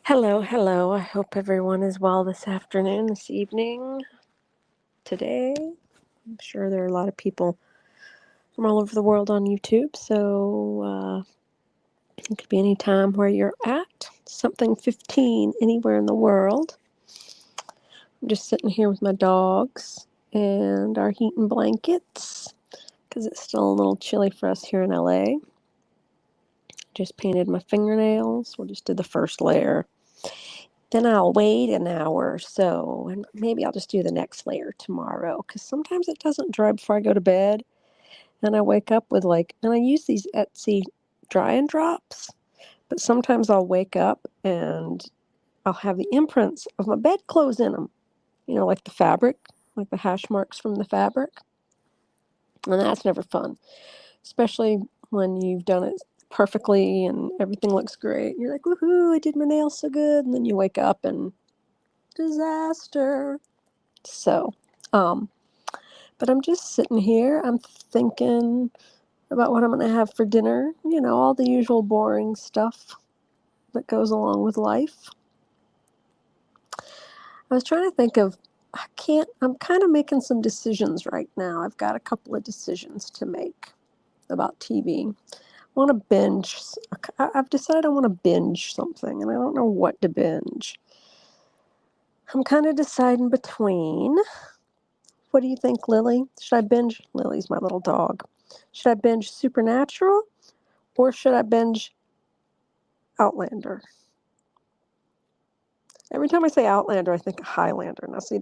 Hello, hello. I hope everyone is well this afternoon, this evening, today. I'm sure there are a lot of people from all over the world on YouTube, so it could be any time where you're at. Something 15 anywhere in the world. I'm just sitting here with my dogs and our heat and blankets because it's still a little chilly for us here in LA. Just painted my fingernails. We just did the first layer. Then I'll wait an hour or so, and maybe I'll just do the next layer tomorrow, because sometimes it doesn't dry before I go to bed, and I wake up with and I use these Etsy dry and drops, but sometimes I'll wake up and I'll have the imprints of my bedclothes in them, like the fabric, like the hash marks from the fabric, and that's never fun, especially when you've done it perfectly and everything looks great. You're like, woohoo, I did my nails so good, and then you wake up and disaster. So, but I'm just sitting here. I'm thinking about what I'm going to have for dinner. All the usual boring stuff that goes along with life. I was trying to think of, I'm kind of making some decisions right now. I've got a couple of decisions to make about TV. I want to binge. I've decided I want to binge something, and I don't know what to binge. I'm kind of deciding between. What do you think, Lily? Should I binge? Lily's my little dog. Should I binge Supernatural or should I binge Outlander? Every time I say Outlander, I think Highlander. Now, see,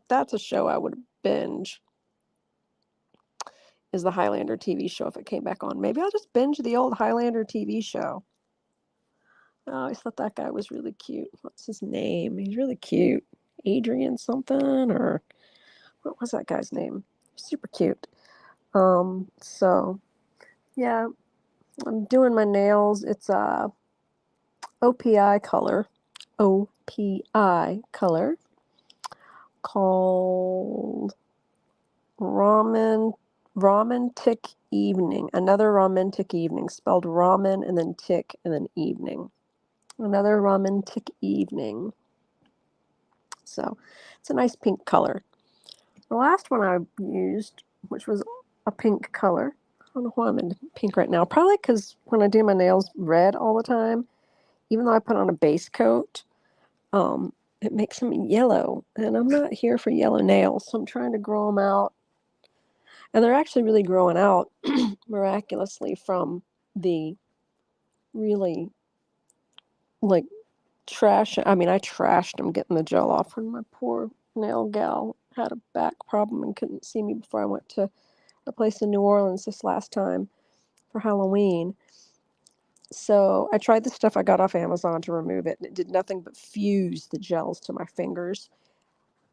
that's a show I would binge, is the Highlander TV show if it came back on. Maybe I'll just binge the old Highlander TV show. I always thought that guy was really cute. What's his name? He's really cute. Adrian something, or what was that guy's name? Super cute. So yeah, I'm doing my nails. It's OPI color called Romantic Evening. Another Romantic Evening, spelled ramen and then tick and then evening. Another Romantic Evening. So it's a nice pink color. The last one I used, which was a pink color. I don't know why I'm in pink right now. Probably because when I do my nails red all the time, even though I put on a base coat, it makes them yellow, and I'm not here for yellow nails, so I'm trying to grow them out. And they're actually really growing out miraculously from the really, like, trash. I mean, I trashed them getting the gel off when my poor nail gal had a back problem and couldn't see me before I went to a place in New Orleans this last time for Halloween. So I tried the stuff I got off Amazon to remove it, and it did nothing but fuse the gels to my fingers.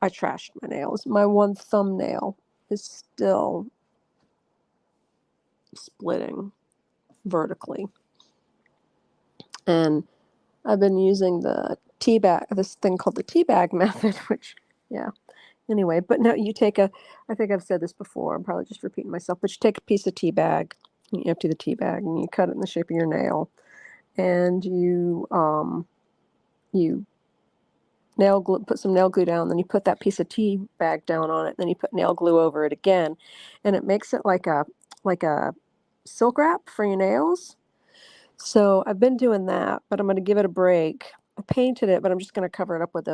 I trashed my nails. My one thumbnail is still splitting vertically. And I've been using this thing called the tea bag method, which, yeah. Anyway, but no, I think I've said this before, I'm probably just repeating myself, but you take a piece of tea bag, you empty the tea bag, and you cut it in the shape of your nail, and you put some nail glue down, then you put that piece of tea bag down on it, then you put nail glue over it again, and it makes it like a silk wrap for your nails. So I've been doing that, but I'm going to give it a break. I painted it, but I'm just going to cover it up with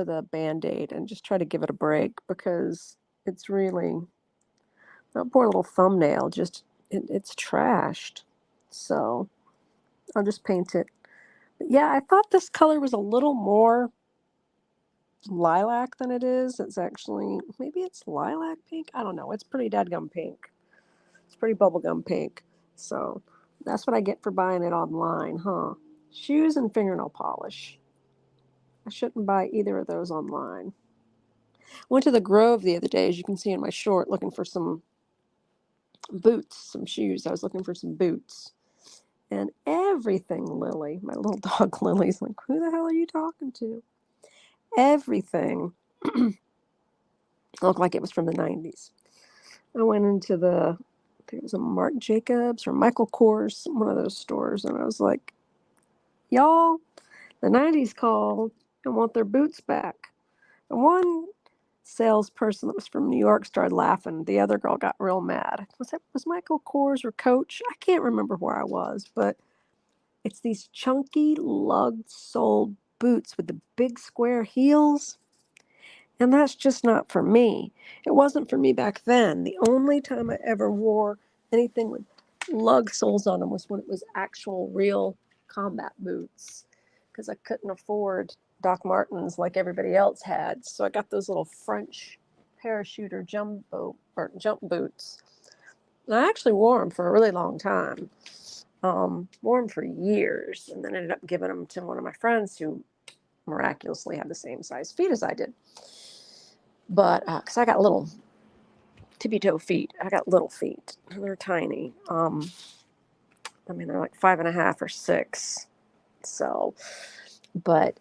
a Band-Aid and just try to give it a break, because it's really, that poor little thumbnail, it's trashed. So I'll just paint it. But yeah, I thought this color was a little more lilac than it is. It's actually, maybe it's lilac pink. I don't know. It's pretty dadgum pink. It's pretty bubblegum pink. So that's what I get for buying it online, huh? Shoes and fingernail polish. I shouldn't buy either of those online. Went to the Grove the other day, as you can see in my short, looking for some boots, some shoes. I was looking for some boots. And everything, Lily, my little dog Lily's like, who the hell are you talking to? Everything looked like it was from the 90s. I went into I think it was a Marc Jacobs or Michael Kors, one of those stores, and I was like, y'all, The 90s called and want their boots back. And one salesperson that was from New York started laughing. The other girl got real mad. Was Michael Kors or Coach? I can't remember where I was, but it's these chunky lug-soled boots with the big square heels. And that's just not for me. It wasn't for me back then. The only time I ever wore anything with lug soles on them was when it was actual real combat boots, because I couldn't afford Doc Martens like everybody else had. So I got those little French parachuter jump boots. And I actually wore them for a really long time. Wore them for years, and then ended up giving them to one of my friends who miraculously had the same size feet as I did. But because I got little tippy-toe feet, I got little feet. They're tiny. I mean, they're like 5.5 or 6. So, but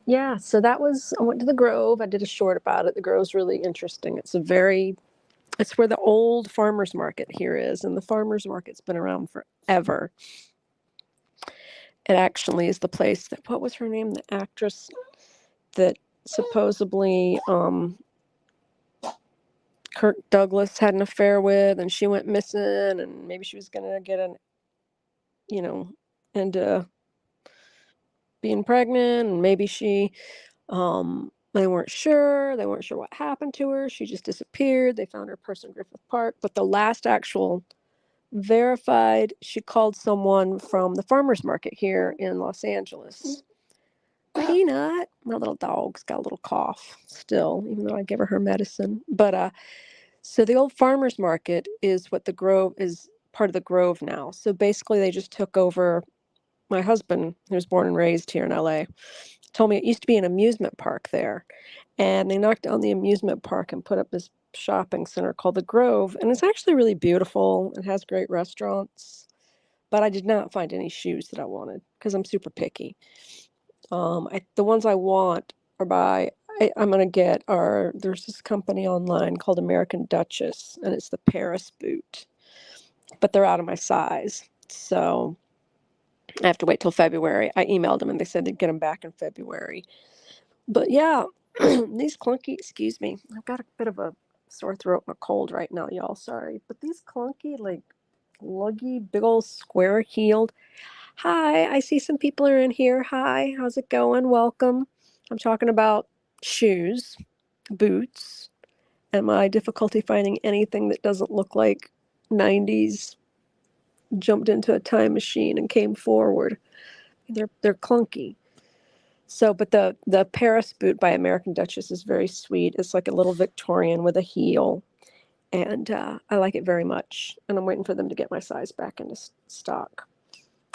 yeah. So that was. I went to the Grove. I did a short about it. The Grove's really interesting. It's where the old farmers market here is, and the farmers market's been around forever. It actually is the place that, what was her name? The actress that supposedly Kirk Douglas had an affair with, and she went missing, and maybe she was going to get into being pregnant, and maybe they weren't sure what happened to her. She just disappeared. They found her purse in Griffith Park, but the last actual verified, she called someone from the farmers market here in Los Angeles. Peanut, my little dog's got a little cough still, even though I give her medicine. But so the old farmers market is what the Grove is, part of the Grove now. So basically they just took over. My husband, who was born and raised here in LA, told me it used to be an amusement park there. And they knocked down the amusement park and put up this shopping center called the Grove. And it's actually really beautiful. It has great restaurants. But I did not find any shoes that I wanted because I'm super picky. The ones I want I'm going to get there's this company online called American Duchess, and it's the Paris boot. But they're out of my size. So I have to wait till February. I emailed them and they said they'd get them back in February. But yeah, these clunky, excuse me, I've got a bit of a sore throat and a cold right now, y'all. Sorry. But these clunky, like luggy, big old square heeled. Hi, I see some people are in here. Hi, how's it going? Welcome. I'm talking about shoes, boots, and my difficulty finding anything that doesn't look like 90s jumped into a time machine and came forward. They're clunky. So, but the Paris boot by American Duchess is very sweet. It's like a little Victorian with a heel, and I like it very much. And I'm waiting for them to get my size back into stock.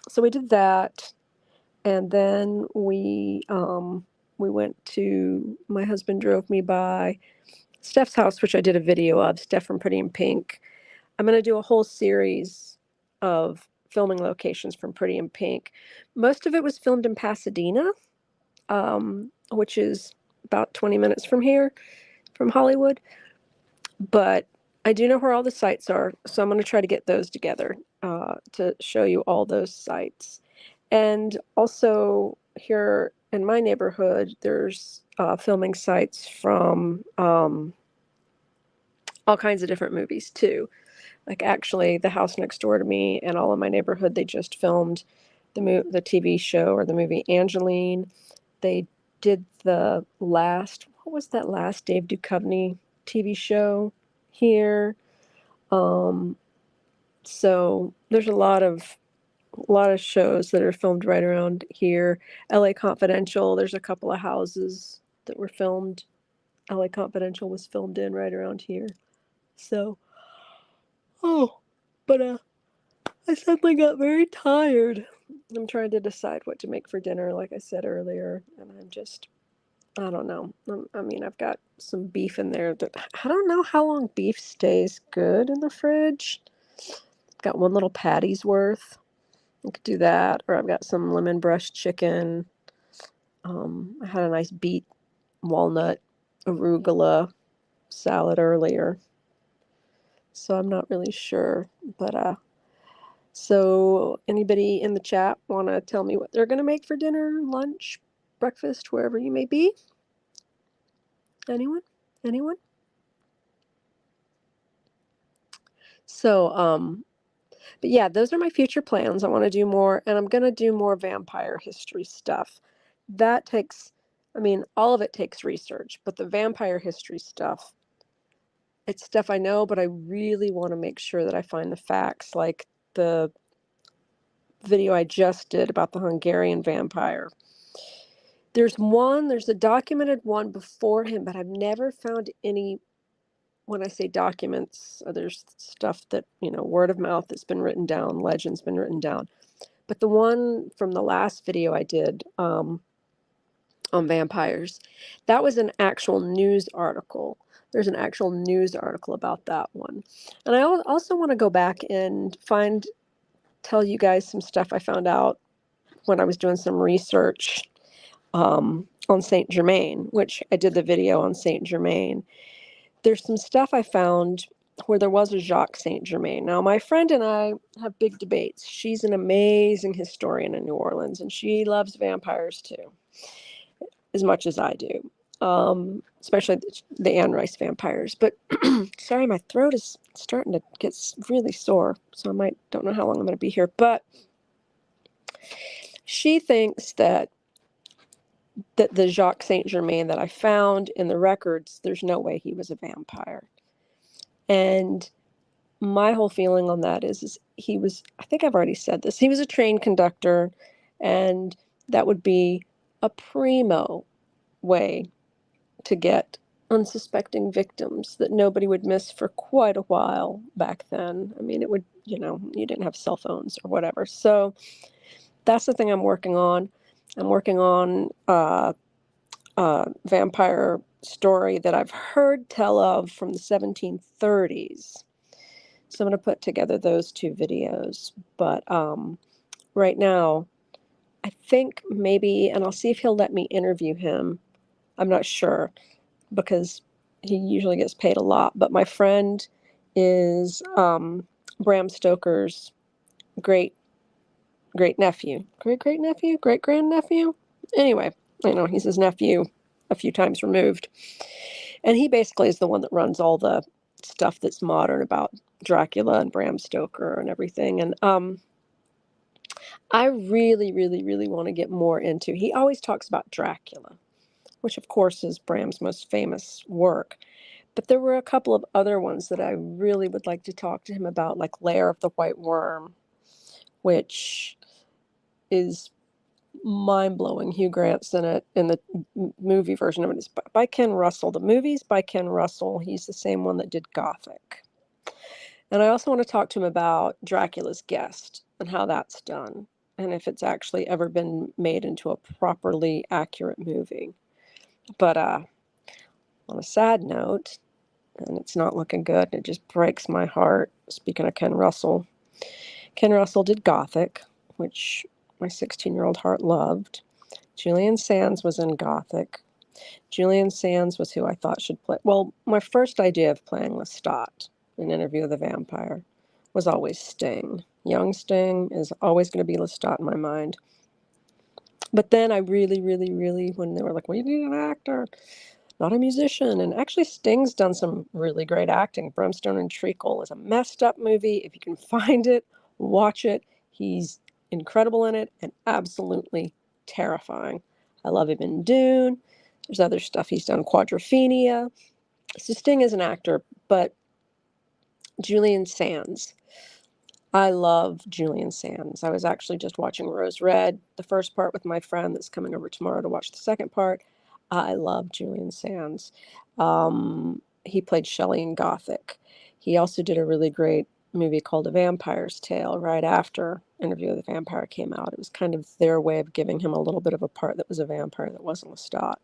So we did that, and then we went to. My husband drove me by Steph's house, which I did a video of. Steph from Pretty in Pink. I'm going to do a whole series of filming locations from Pretty in Pink. Most of it was filmed in Pasadena, which is about 20 minutes from here, from Hollywood. But I do know where all the sites are, so I'm going to try to get those together to show you all those sites. And also here in my neighborhood, there's filming sites from all kinds of different movies too. Like actually, the house next door to me and all of my neighborhood, they just filmed the TV show or the movie Angeline. They did what was that last Dave Duchovny TV show here? So there's a lot of shows that are filmed right around here. LA Confidential, there's a couple of houses that were filmed. LA Confidential was filmed in right around here. So, but I suddenly got very tired. I'm trying to decide what to make for dinner, like I said earlier, and I don't know. I mean, I've got some beef in there that I don't know how long beef stays good in the fridge. I've got one little patty's worth. I could do that, or I've got some lemon brush chicken. I had a nice beet walnut arugula salad earlier, so I'm not really sure, but So anybody in the chat want to tell me what they're going to make for dinner, lunch, breakfast, wherever you may be? Anyone? So, but yeah, those are my future plans. I want to do more, and I'm going to do more vampire history stuff. That takes, I mean, all of it takes research, but the vampire history stuff, it's stuff I know, but I really want to make sure that I find the facts, like the video I just did about the Hungarian vampire. There's a documented one before him, but I've never found any. When I say documents, there's stuff that, word of mouth that's been written down, legends been written down. But the one from the last video I did on vampires, that was an actual news article. There's an actual news article about that one. And I also want to go back and tell you guys some stuff I found out when I was doing some research on Saint Germain, which I did the video on Saint Germain. There's some stuff I found where there was a Jacques Saint Germain. Now, my friend and I have big debates. She's an amazing historian in New Orleans, and she loves vampires too, as much as I do, especially the Anne Rice vampires. But sorry, my throat is starting to get really sore, so don't know how long I'm going to be here. But she thinks that the Jacques Saint Germain that I found in the records, there's no way he was a vampire. And my whole feeling on that is he was, I think I've already said this, he was a trained conductor, and that would be a primo way to get unsuspecting victims that nobody would miss for quite a while back then. I mean, it would, you didn't have cell phones or whatever. So that's the thing I'm working on. I'm working on a vampire story that I've heard tell of from the 1730s. So I'm going to put together those two videos. But right now, I think maybe, and I'll see if he'll let me interview him. I'm not sure, because he usually gets paid a lot. But my friend is Bram Stoker's great nephew, great grandnephew. Anyway, he's his nephew a few times removed. And he basically is the one that runs all the stuff that's modern about Dracula and Bram Stoker and everything. And I really, really, really want to get more into. He always talks about Dracula, which of course is Bram's most famous work. But there were a couple of other ones that I really would like to talk to him about, like Lair of the White Worm, which is mind-blowing. Hugh Grant's in it, in the movie version of it. It's by Ken Russell. The movie's by Ken Russell. He's the same one that did Gothic. And I also want to talk to him about Dracula's Guest and how that's done, and if it's actually ever been made into a properly accurate movie. But on a sad note, and it's not looking good, it just breaks my heart, speaking of Ken Russell did Gothic, which my 16-year-old heart loved. Julian Sands was in Gothic. Julian Sands was who I thought should play. Well, my first idea of playing Lestat in Interview with the Vampire was always Sting. Young Sting is always going to be Lestat in my mind. But then I really, really, really, when they were like, we need an actor, not a musician. And actually, Sting's done some really great acting. Brimstone and Treacle is a messed up movie. If you can find it, watch it. He's incredible in it and absolutely terrifying. I love him in Dune. There's other stuff he's done, Quadrophenia. So Sting is an actor, but Julian Sands. I love Julian Sands. I was actually just watching Rose Red, the first part, with my friend that's coming over tomorrow to watch the second part. I love Julian Sands. He played Shelley in Gothic. He also did a really great movie called A Vampire's Tale right after Interview with the Vampire came out. It was kind of their way of giving him a little bit of a part that was a vampire that wasn't Lestat.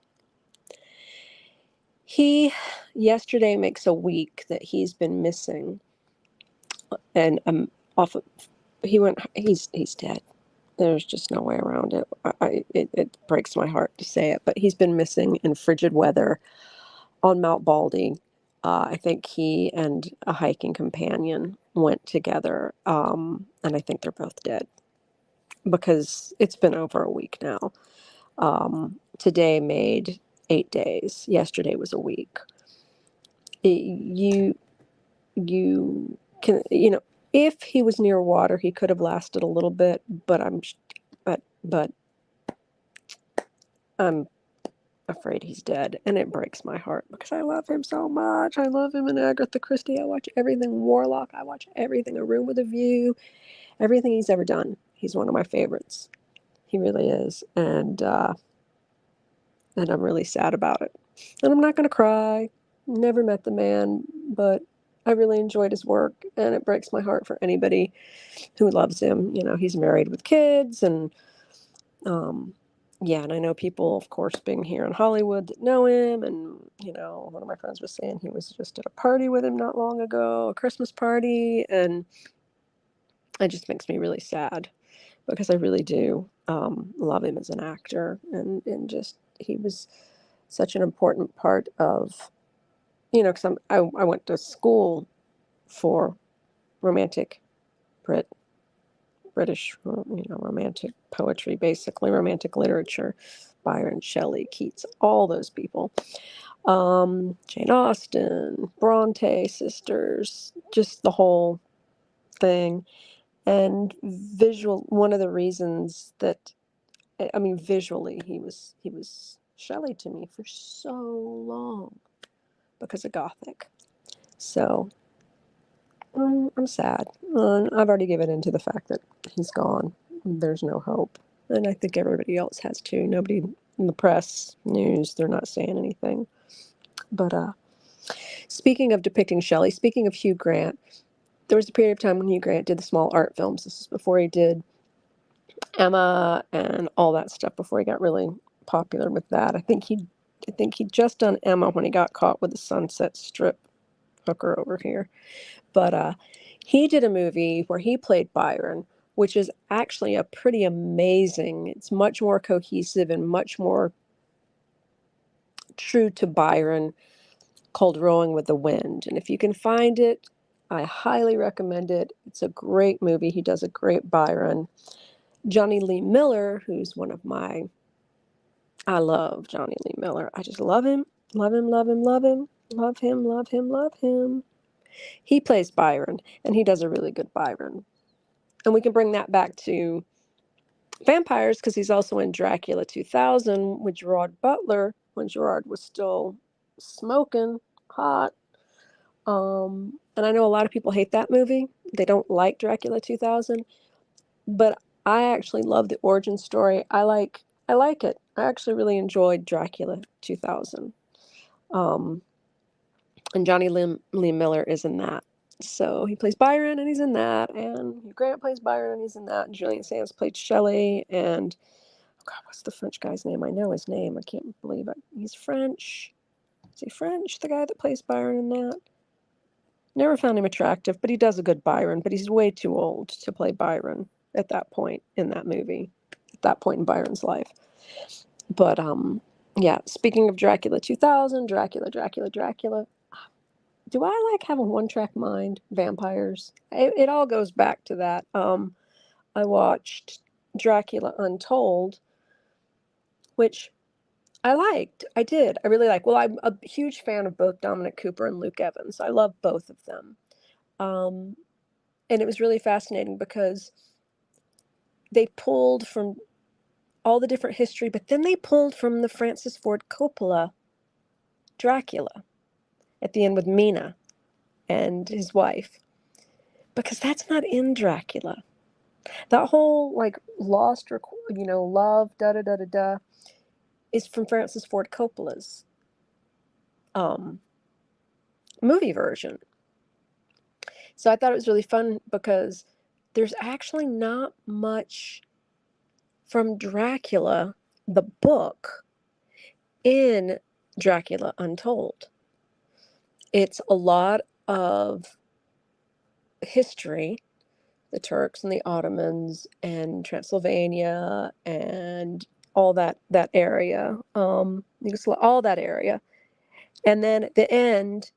Yesterday makes a week that he's been missing, and he's dead. There's just no way around it. It breaks my heart to say it, but he's been missing in frigid weather on Mount Baldy I think he and a hiking companion went together, and I think they're both dead because it's been over a week now. Today made 8 days. Yesterday was a week. You you can, if he was near water, he could have lasted a little bit, but I'm afraid he's dead, and it breaks my heart because I love him so much. I love him in Agatha Christie. I watch everything Warlock. I watch everything A Room with a View. Everything he's ever done. He's one of my favorites. He really is, and I'm really sad about it. And I'm not going to cry. Never met the man, but I really enjoyed his work, and it breaks my heart for anybody who loves him. He's married with kids, and yeah, and I know people, of course, being here in Hollywood that know him, and one of my friends was saying he was just at a party with him not long ago, a Christmas party, and it just makes me really sad because I really do love him as an actor, and just he was such an important part of, because I went to school for romantic British, romantic poetry, basically romantic literature, Byron, Shelley, Keats, all those people. Jane Austen, Bronte sisters, just the whole thing. And one of the reasons that, I mean, visually, he was Shelley to me for so long because of Gothic. So I'm sad. I've already given in to the fact that he's gone. There's no hope. And I think everybody else has too. Nobody in the press, news, they're not saying anything. But speaking of depicting Shelley, speaking of Hugh Grant, there was a period of time when Hugh Grant did the small art films. This is before he did Emma and all that stuff, before he got really popular with that. I think he'd just done Emma when he got caught with the Sunset Strip hooker over here. But he did a movie where he played Byron, which is actually a pretty amazing, it's much more cohesive and much more true to Byron, called Rowing with the Wind. And if you can find it, I highly recommend it. It's a great movie. He does a great Byron. Johnny Lee Miller, who's I love Johnny Lee Miller. I just love him, love him, love him, love him, love him, love him, love him. He plays Byron, and he does a really good Byron. And we can bring that back to vampires because he's also in Dracula 2000 with Gerard Butler when Gerard was still smoking hot. And I know a lot of people hate that movie. They don't like Dracula 2000, but I actually love the origin story. I like it. I actually really enjoyed Dracula 2000. And Johnny Lee Miller is in that. So he plays Byron, and he's in that. And Hugh Grant plays Byron, and he's in that. And Julian Sands played Shelley. And, oh God, what's the French guy's name? I know his name. I can't believe it. He's French. Is he French, the guy that plays Byron in that? Never found him attractive, but he does a good Byron. But he's way too old to play Byron at that point in that movie, at that point in Byron's life. But, yeah, speaking of Dracula 2000, Dracula. Do I like having one-track mind? Vampires. It all goes back to that. I watched Dracula Untold, which I liked. I did. I really like. Well, I'm a huge fan of both Dominic Cooper and Luke Evans. I love both of them. And it was really fascinating because they pulled from all the different history, but then they pulled from the Francis Ford Coppola Dracula at the end with Mina and his wife, because that's not in Dracula. That whole lost, love, da da da da da, is from Francis Ford Coppola's movie version. So I thought it was really fun because there's actually not much from Dracula, the book, in Dracula Untold. It's a lot of history, the Turks and the Ottomans and Transylvania and all that area, all that area. And then at the end,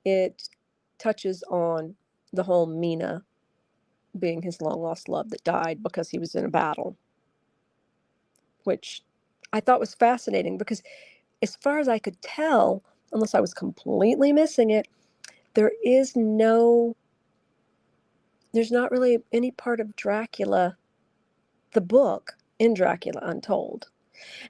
it touches on the whole Mina being his long-lost love that died because he was in a battle, which I thought was fascinating because as far as I could tell, unless I was completely missing it, there's not really any part of Dracula, the book, in Dracula Untold.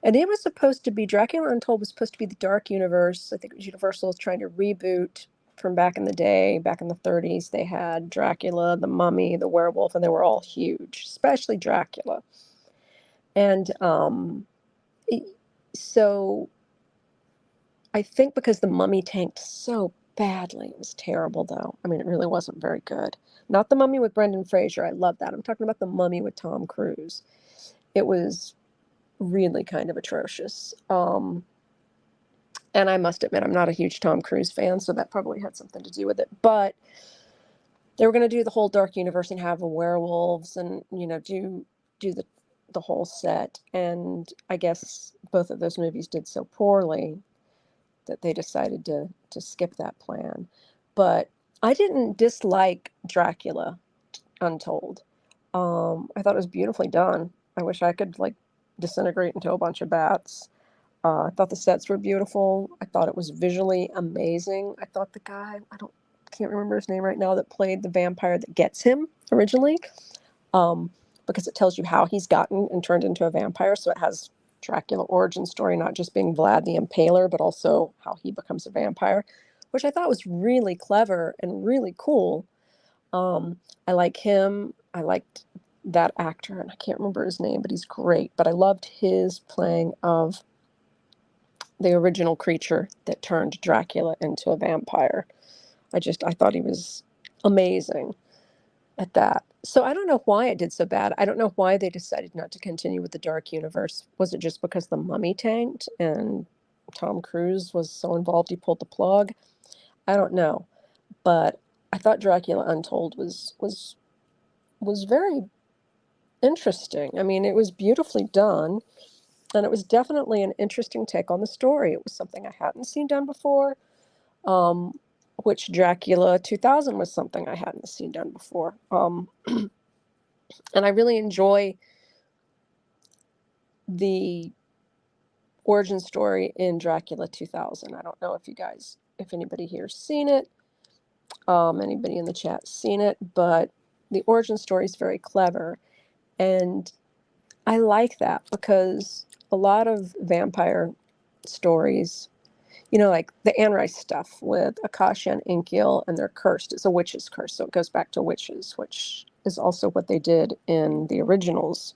And it was supposed to be, Dracula Untold was supposed to be the dark universe. I think Universal was trying to reboot from back in the day, back in the 30s. They had Dracula, the Mummy, the werewolf, and they were all huge, especially Dracula. And so I think because the Mummy tanked so badly, it was terrible though. I mean, it really wasn't very good. Not the Mummy with Brendan Fraser. I love that. I'm talking about the Mummy with Tom Cruise. It was really kind of atrocious. And I must admit, I'm not a huge Tom Cruise fan, so that probably had something to do with it. But they were going to do the whole dark universe and have the werewolves and, do the whole set. And I guess both of those movies did so poorly that they decided to skip that plan. But I didn't dislike Dracula Untold. I thought it was beautifully done. I wish I could disintegrate into a bunch of bats. I thought the sets were beautiful. I thought it was visually amazing. I thought the guy, can't remember his name right now, that played the vampire that gets him originally, because it tells you how he's gotten and turned into a vampire. So it has Dracula origin story, not just being Vlad the Impaler, but also how he becomes a vampire, which I thought was really clever and really cool. I like him. I liked that actor, and I can't remember his name, but he's great. But I loved his playing of the original creature that turned Dracula into a vampire. I thought he was amazing at that. So I don't know why it did so bad. I don't know why they decided not to continue with the Dark Universe. Was it just because the Mummy tanked and Tom Cruise was so involved he pulled the plug? I don't know. But I thought Dracula Untold was very interesting. I mean, it was beautifully done. And it was definitely an interesting take on the story. It was something I hadn't seen done before, which Dracula 2000 was something I hadn't seen done before. And I really enjoy the origin story in Dracula 2000. I don't know if anybody here's seen it, anybody in the chat seen it, but the origin story is very clever. And I like that because a lot of vampire stories, like the Anne Rice stuff with Akasha and Inkiel, and they're cursed. It's a witch's curse, so it goes back to witches, which is also what they did in the originals.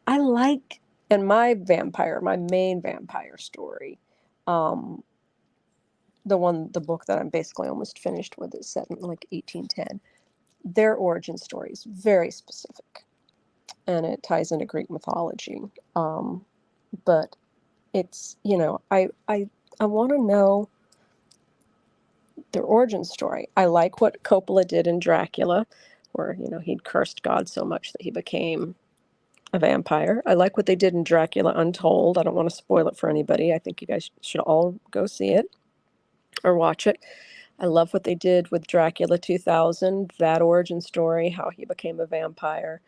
I like, and my main vampire story, the book that I'm basically almost finished with is set in 1810. Their origin story is very specific, and it ties into Greek mythology. But it's, I want to know their origin story. I like what Coppola did in Dracula, where, he'd cursed God so much that he became a vampire. I like what they did in Dracula Untold. I don't want to spoil it for anybody. I think you guys should all go see it or watch it. I love what they did with Dracula 2000, that origin story, how he became a vampire.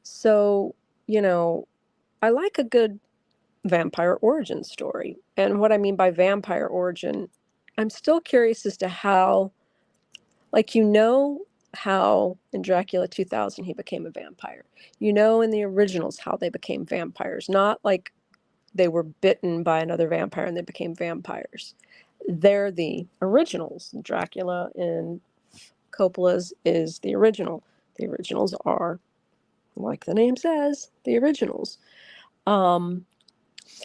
So, I like a good vampire origin story. And what I mean by vampire origin, I'm still curious as to how, how in Dracula 2000 he became a vampire. In the originals how they became vampires. Not like they were bitten by another vampire and they became vampires. They're the originals. Dracula in Coppola's is the original. The originals are, like the name says, the originals.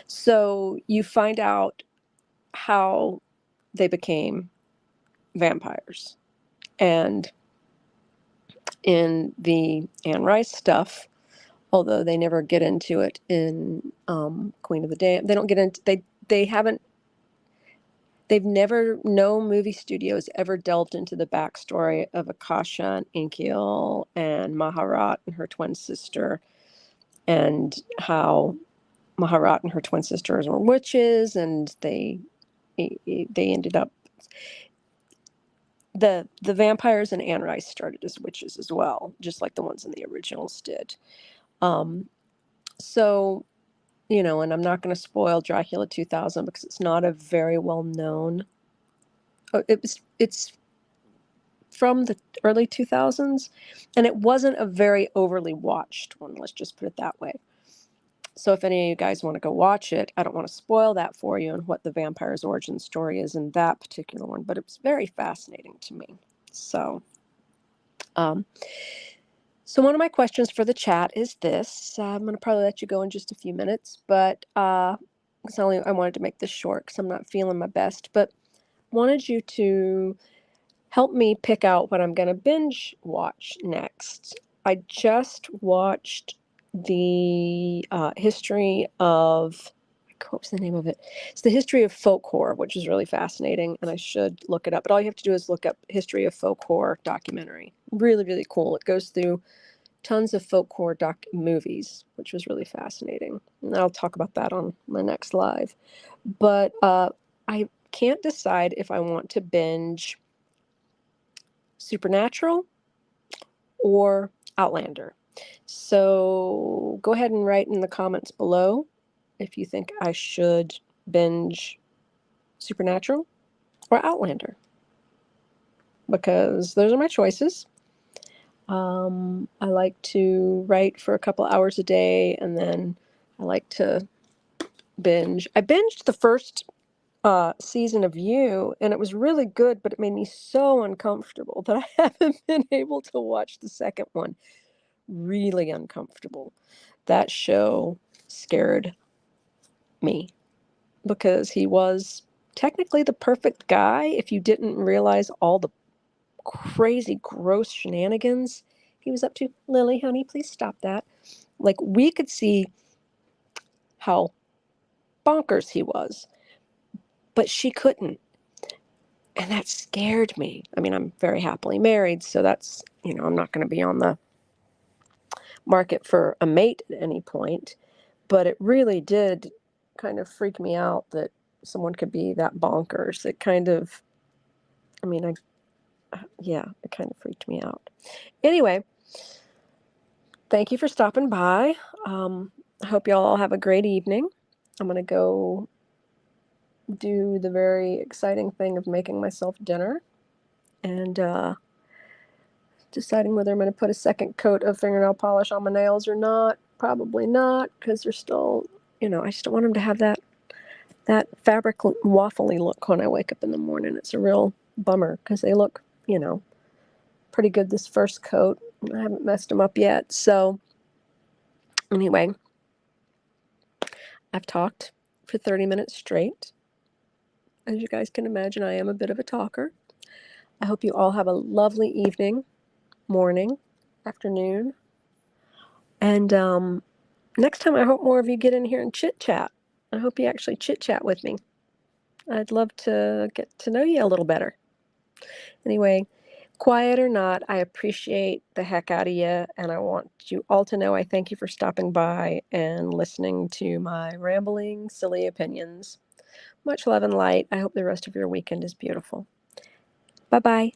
So you find out how they became vampires. And in the Anne Rice stuff, although they never get into it in Queen of the Damned, they don't get into, no movie studios ever delved into the backstory of Akasha and Inkiel and Maharat and her twin sister, and how Maharat and her twin sisters were witches, and they ended up, the vampires in Anne Rice started as witches as well, just like the ones in the originals did. So, you know, and I'm not going to spoil Dracula 2000 because it's not a very well known. It's from the early 2000s, and it wasn't a very overly watched one. Let's just put it that way. So if any of you guys want to go watch it, I don't want to spoil that for you and what the vampire's origin story is in that particular one, but it was very fascinating to me. So, so one of my questions for the chat is this. I'm going to probably let you go in just a few minutes, but I wanted to make this short because I'm not feeling my best, but wanted you to help me pick out what I'm going to binge watch next. I just watched the history of, what was the name of it? It's the history of folk horror, which is really fascinating, and I should look it up. But all you have to do is look up history of folk horror documentary. Really, really cool. It goes through tons of folk horror movies, which was really fascinating. And I'll talk about that on my next live. But I can't decide if I want to binge Supernatural or Outlander. So go ahead and write in the comments below if you think I should binge Supernatural or Outlander, because those are my choices. I like to write for a couple hours a day, and then I like to binge. I binged the first season of You, and it was really good, but it made me so uncomfortable that I haven't been able to watch the second one. Really uncomfortable. That show scared me because he was technically the perfect guy if you didn't realize all the crazy, gross shenanigans he was up to. Lily, honey, please stop that. Like, we could see how bonkers he was, but she couldn't. And that scared me. I mean, I'm very happily married, so that's, you know, I'm not going to be on the market for a mate at any point. But it really did kind of freak me out that someone could be that bonkers. It kind of, I mean, it kind of freaked me out. Anyway, thank you for stopping by. I hope y'all all have a great evening. I'm going to go do the very exciting thing of making myself dinner and deciding whether I'm going to put a second coat of fingernail polish on my nails or not. Probably not, because they're still, you know, I just don't want them to have that fabric waffly look when I wake up in the morning. It's a real bummer because they look, you know, pretty good this first coat. I haven't messed them up yet. So anyway, I've talked for 30 minutes straight. As you guys can imagine, I am a bit of a talker. I hope you all have a lovely evening, morning, afternoon. And next time, I hope more of you get in here and chit-chat. I hope you actually chit-chat with me. I'd love to get to know you a little better. Anyway, quiet or not, I appreciate the heck out of you, and I want you all to know I thank you for stopping by and listening to my rambling, silly opinions. Much love and light. I hope the rest of your weekend is beautiful. Bye-bye.